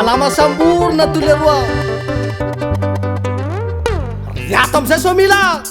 malama samburna tuleroa riato amizay so mila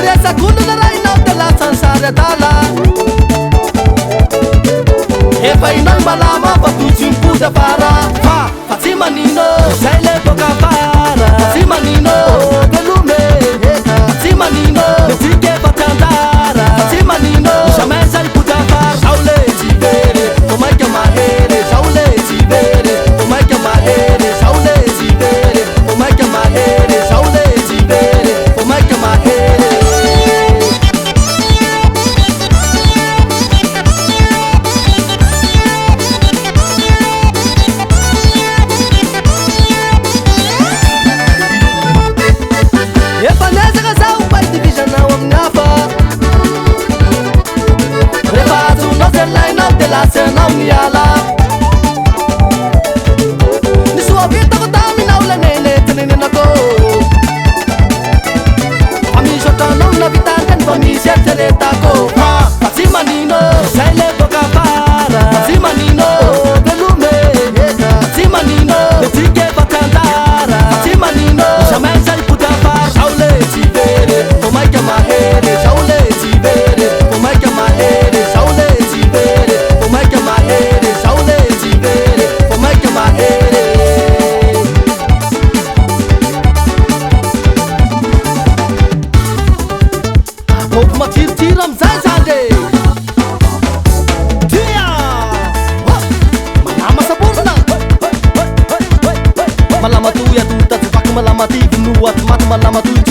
Resa kuno na rai na tela sansara dala e vai noi malama patuci un puta para fa manino sai boca para manino delume manino si che patandara manino jamais sai puta para saule ci vere o mai chiamare saule ci vere o mai chiamare saule ci vere o mai chiamare saule ci vere o mai chiamare não me ala ni sua vida ko tami na ula nene tenene na ko ami jota não na vida kan fami se teleta ko ha pati manino sai le boca para pati manino delume pati manino tige batandara pati manino jamais sai puta para saule ci vere o mai chiamare saule ci vere o mai chiamare saule ci vere tiram zazade tia malama saburna malama tu ya tu tak malama ti nu at mat malama tu